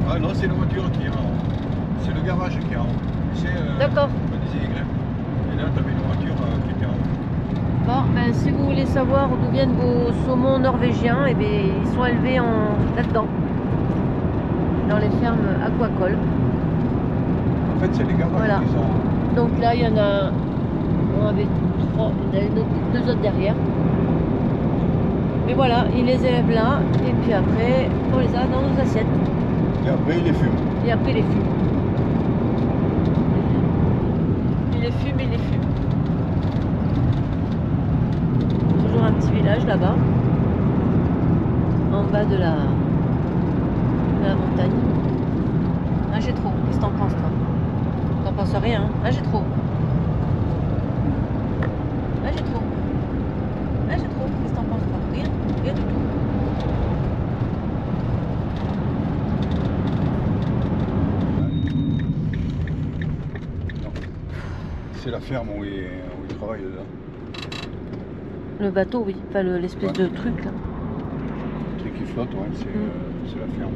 Ah non, c'est la voiture qui est en haut. C'est le garage qui est en haut. D'accord. Des Y. Et là, tu avais une voiture qui était en haut. Bon, ben, si vous voulez savoir d'où viennent vos saumons norvégiens, eh bien, ils sont élevés là-dedans, dans les fermes aquacoles. En fait, c'est les garages Voilà. qui sont... Donc là, il y en a, on avait trois, il y en a deux autres derrière. Mais voilà, ils les élèvent là, et puis après, on les a dans nos assiettes. Et après, ils les fument. Et après, ils les fument. Ils les fument, ils les fument. Toujours un petit village là-bas, en bas de la montagne. Ah, j'ai trop. Qu'est-ce que t'en penses, toi? T'en penses rien, hein? Ah, j'ai trop. Ah, j'ai trop. Ah, j'ai trop. Qu'est-ce que t'en penses, toi? Rien. Rien du tout. C'est la ferme où ils travaillent là. Le bateau, oui. Enfin, l'espèce de truc, là. Le truc qui flotte, ouais, c'est la ferme.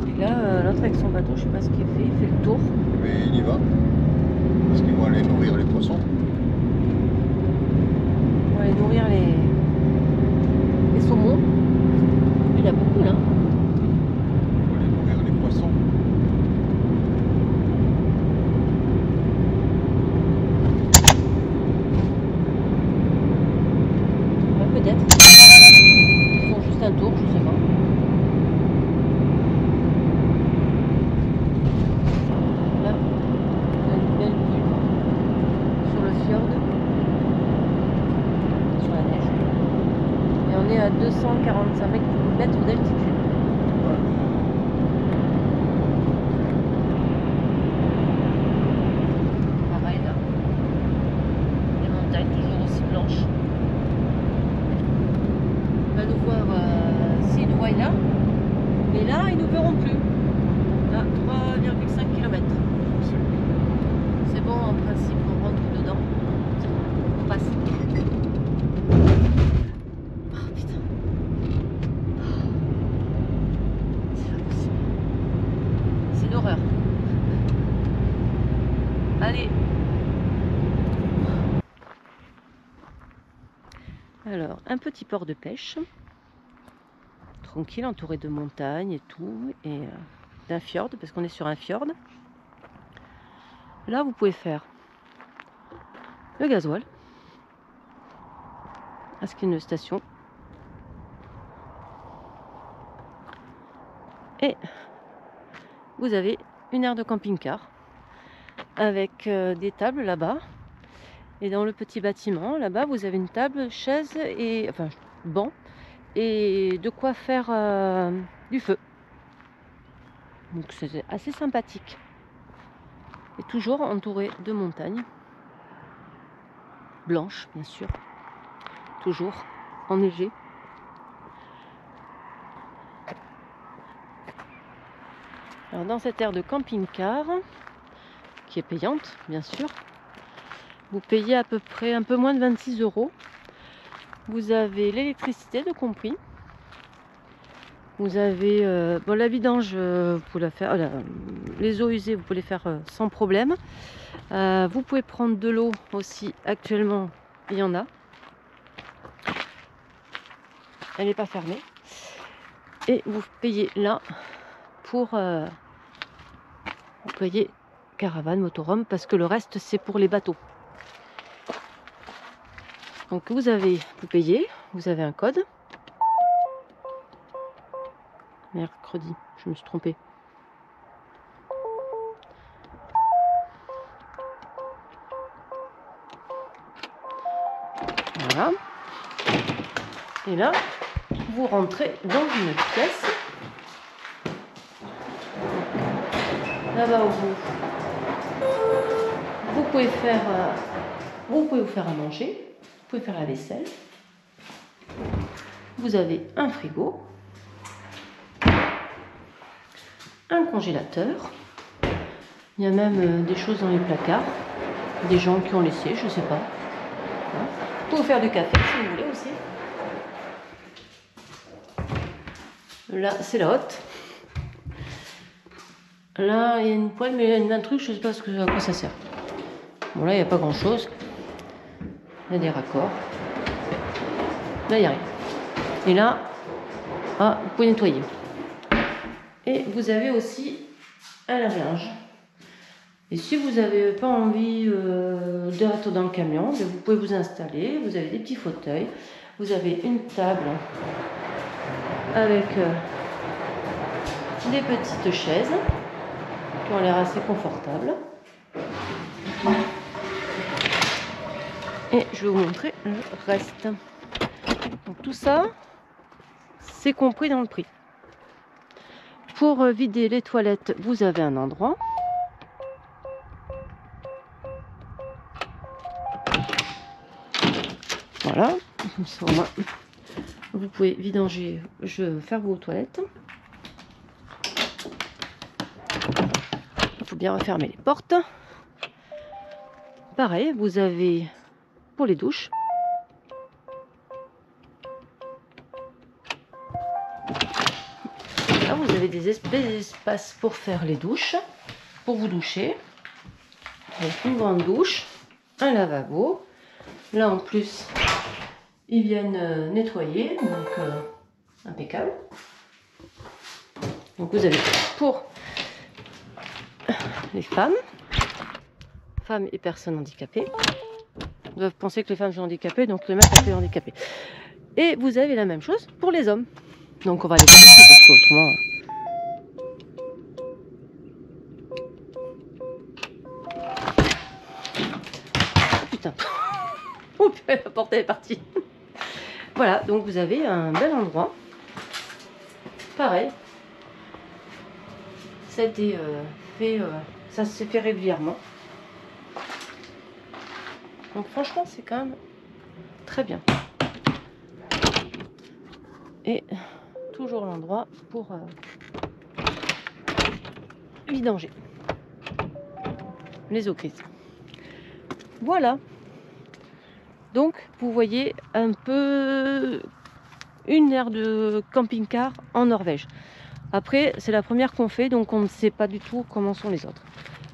Et là, l'autre avec son bateau, je sais pas ce qu'il fait. Il fait le tour. Mais il y va. Parce qu'ils vont aller nourrir les poissons. On va aller nourrir les saumons. Il y en a beaucoup, là. Ils vont aller nourrir les poissons. Ouais, peut-être. Ils font juste un tour, je sais pas. Là, on a une belle vue sur le fjord, sur la neige. Et on est à 245 mètres d'altitude. Pareil là. Les montagnes toujours aussi blanches. On va nous voir s'ils nous voient là. Mais là, ils nous verront plus. À 3,5 km. C'est bon, en principe, on rentre dedans. On passe. Oh putain. C'est pas possible. C'est une horreur. Allez. Alors, un petit port de pêche. Tranquille, entouré de montagnes et tout. Et d'un fjord, parce qu'on est sur un fjord. Là, vous pouvez faire le gasoil. À ce qu'il y a une station. Et vous avez une aire de camping-car avec des tables là-bas. Et dans le petit bâtiment, là-bas, vous avez une table, chaise et enfin banc et de quoi faire du feu. Donc c'est assez sympathique. Et toujours entouré de montagnes blanches, bien sûr. Toujours enneigées. Alors dans cette aire de camping-car, qui est payante, bien sûr, vous payez à peu près un peu moins de 26 €. Vous avez l'électricité de compris. Vous avez bon, la vidange, vous pouvez la faire, les eaux usées, vous pouvez les faire sans problème. Vous pouvez prendre de l'eau aussi, actuellement, il y en a. Elle n'est pas fermée. Et vous payez là pour vous payez caravane, motorhome, parce que le reste c'est pour les bateaux. Donc vous payez, vous avez un code. Mercredi, je me suis trompée. Voilà. Et là, vous rentrez dans une pièce. Là-bas au bout, vous pouvez vous faire à manger, vous pouvez faire la vaisselle. Vous avez un frigo, un congélateur. Il y a même des choses dans les placards, des gens qui ont laissé, je sais pas. Vous pouvez faire du café si vous voulez aussi. Là, c'est la haute. Là, il y a une poêle, mais il y a un truc, je ne sais pas à quoi ça sert. Bon, là, il n'y a pas grand-chose. Il y a des raccords. Là, il n'y a rien. Et là, ah, vous pouvez nettoyer. Et vous avez aussi un lave-linge. Et si vous n'avez pas envie d'être dans le camion, vous pouvez vous installer. Vous avez des petits fauteuils. Vous avez une table avec des petites chaises qui ont l'air assez confortables. Et je vais vous montrer le reste. Donc tout ça, c'est compris dans le prix. Pour vider les toilettes, vous avez un endroit. Voilà, ça, au moins, vous pouvez vidanger, faire vos toilettes. Il faut bien refermer les portes. Pareil, vous avez pour les douches. Là, vous avez des espaces pour faire les douches, pour vous doucher. Avec une grande douche, un lavabo. Là, en plus, ils viennent nettoyer, donc impeccable. Donc vous avez pour les femmes et personnes handicapées. Vous doivent penser que les femmes sont handicapées, donc les mecs sont handicapés. Et vous avez la même chose pour les hommes. Donc on va les voir ici parce qu'autrement. Oh, putain. Oups, la porte est partie. Voilà, donc vous avez un bel endroit. Pareil. Ça a été fait, ça se fait régulièrement. Donc franchement, c'est quand même très bien. Et toujours l'endroit pour vidanger les eaux grises. Voilà. Donc, vous voyez un peu une aire de camping-car en Norvège. Après, c'est la première qu'on fait, donc on ne sait pas du tout comment sont les autres.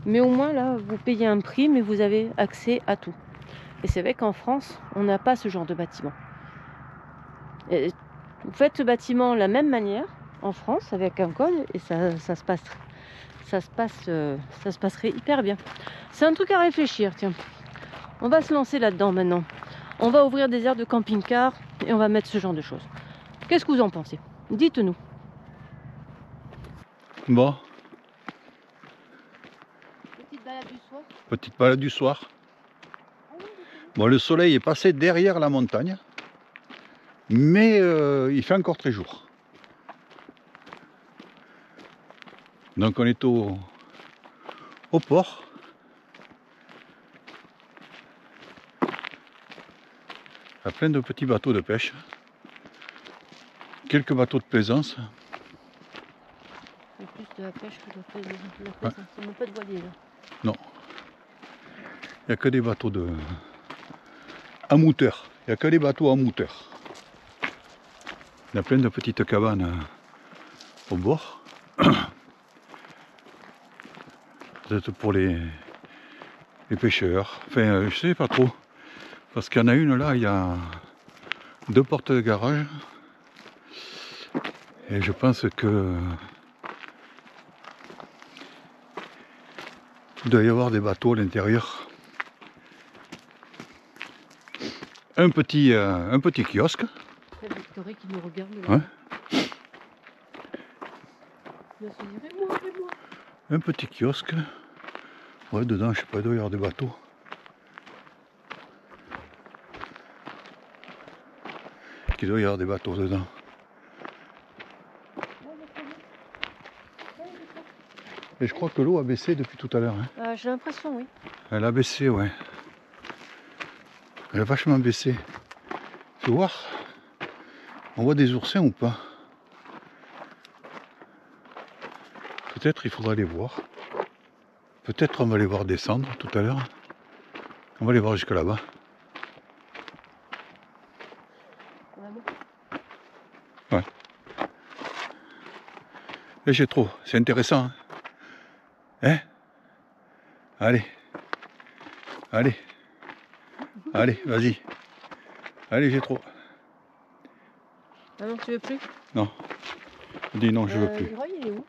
Mais au moins, là, vous payez un prix, mais vous avez accès à tout. Et c'est vrai qu'en France, on n'a pas ce genre de bâtiment. Et vous faites ce bâtiment de la même manière en France, avec un code, et ça se passerait hyper bien. C'est un truc à réfléchir, tiens. On va se lancer là-dedans maintenant. On va ouvrir des aires de camping-car et on va mettre ce genre de choses. Qu'est-ce que vous en pensez? Dites-nous. Bon. Petite balade du soir. Petite balade du soir. Bon, le soleil est passé derrière la montagne, mais il fait encore très jour. Donc on est au port. Il y a plein de petits bateaux de pêche. Quelques bateaux de plaisance. Il y a plus de la pêche que de la plaisance. Il n'y a pas de voilier là. Non. Il n'y a que des bateaux à moteur. Il n'y a que des bateaux à moteur. Il y a plein de petites cabanes au bord. Peut-être pour les pêcheurs. Enfin, je sais pas trop. Parce qu'il y en a une là, il y a 2 portes de garage. Et je pense que il doit y avoir des bateaux à l'intérieur. Un petit kiosque. C'est Victorie qui nous regarde là. Ouais. Là, c'est moi. Un petit kiosque. Ouais, dedans, je sais pas, il doit y avoir des bateaux. Il doit y avoir des bateaux dedans. Et je crois que l'eau a baissé depuis tout à l'heure. Hein. J'ai l'impression, oui. Elle a baissé, ouais. Elle a vachement baissé. Faut voir. On voit des oursins ou pas? Peut-être il faudra les voir. Peut-être on va les voir descendre tout à l'heure. On va les voir jusque là-bas. Ouais. Et j'ai trop, c'est intéressant. Hein, allez. Allez. Allez, vas-y. Allez, j'ai trop. Ah non, tu veux plus? Non. Je dis non, je veux plus. Leroy, il est où?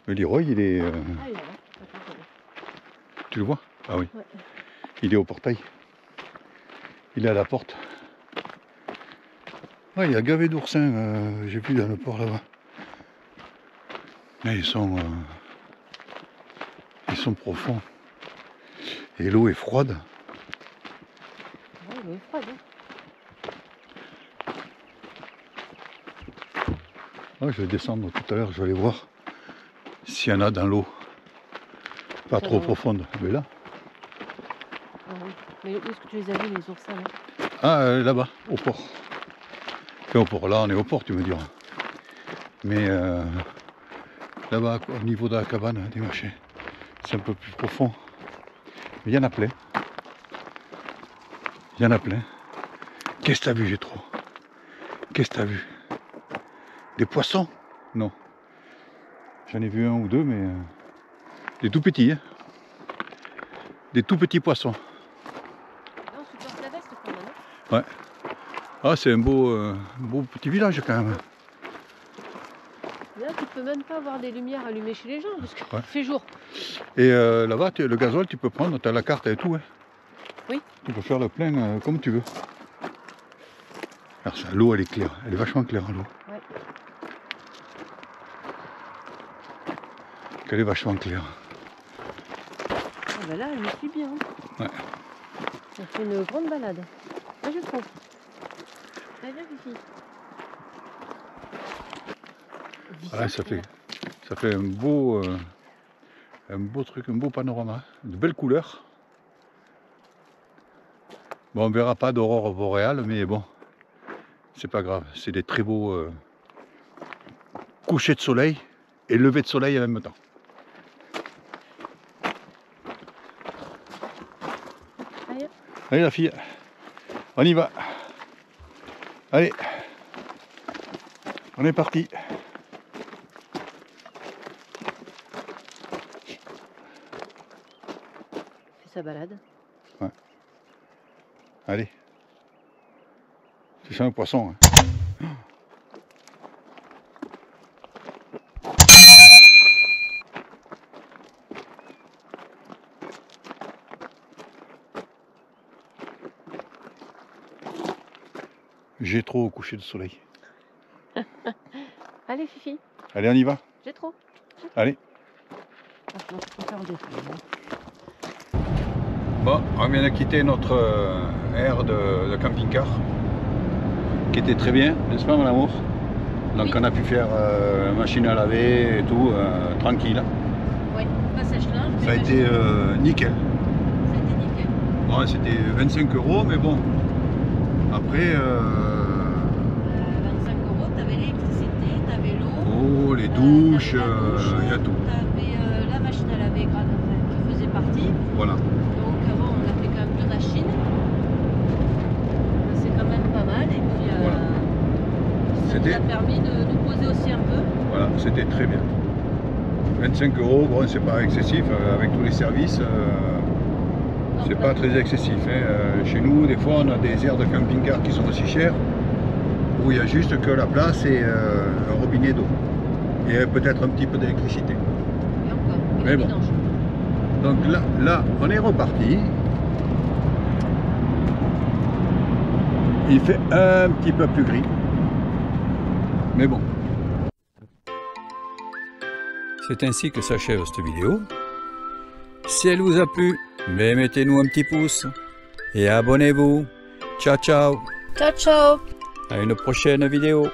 Le Leroy, il est... Ah, il est là. Attends, Tu le vois? Ah oui. ouais. Il est au portail. Il est à la porte. Ah, il y a gavé d'oursins, j'ai vu dans le port là-bas. Ils sont profonds. Et l'eau est froide. Ouais, l'eau est froide. Ah, je vais descendre tout à l'heure, je vais aller voir s'il y en a dans l'eau. Pas trop profonde. Mais là. Ah oui. Mais où est-ce que tu les as vus, les oursins là? Ah, là-bas, au port. Enfin, au port, là on est au port, tu me diras. Mais là-bas, au niveau de la cabane, des machins, c'est un peu plus profond. Mais il y en a plein. Il y en a plein. Qu'est-ce que t'as vu, j'ai trop? Qu'est-ce que t'as vu? Des poissons? Non. J'en ai vu un ou deux, mais des tout petits. Hein. Des tout petits poissons. Non, tu portes la veste quand même. Ouais. Ah, c'est un beau petit village quand même. Là, tu peux même pas avoir des lumières allumées chez les gens parce qu'il fait jour. Et là-bas, le gasoil, tu peux prendre, tu as la carte et tout. Hein. Oui. Tu peux faire le plein comme tu veux. Alors ça, l'eau, elle est claire. Elle est vachement claire, l'eau. Ouais. Elle est vachement claire. Ah bah là, je me suis bien. Ouais. Ça fait une grande balade. Moi, je prends. Allez, viens, Fifi. Voilà, ça fait un beau truc, un beau panorama, de belles couleurs. Bon, on verra pas d'aurore boréale, mais bon, c'est pas grave. C'est des très beaux couchers de soleil et levées de soleil en même temps. Allez. Allez la fille, on y va. Allez, on est parti. Sa balade. Ouais. Allez. Tu sens un poisson. Hein. J'ai trop au coucher de soleil. Allez, Fifi. Allez, on y va. J'ai trop. Allez. Ah, non, je peux faire des fois. Bon, on vient de quitter notre aire de camping-car, qui était très bien, n'est-ce pas mon amour? Donc on a pu faire machine à laver et tout, tranquille. Oui, pas sèche-linge. Ça a été nickel. C'était nickel. Bon, c'était 25 €, mais bon, après... 25 €, t'avais l'électricité, t'avais l'eau. Oh, les douches, il y a tout. T'avais la machine à laver qui faisait partie. Voilà. Donc avant on a fait quand même 2 machines. C'est quand même pas mal. Et puis Voilà. ça nous a permis de nous poser aussi un peu. Voilà, c'était très bien. 25 €, bon, c'est pas excessif, avec tous les services, c'est pas très excessif. Hein. Chez nous, des fois, on a des aires de camping-car qui sont aussi chères, où il y a juste que la place et un robinet d'eau. Et peut-être un petit peu d'électricité. Et encore, mais bon. vidange. Donc là, on est reparti. Il fait un petit peu plus gris. Mais bon. C'est ainsi que s'achève cette vidéo. Si elle vous a plu, mettez-nous un petit pouce et abonnez-vous. Ciao ciao. Ciao ciao. À une prochaine vidéo.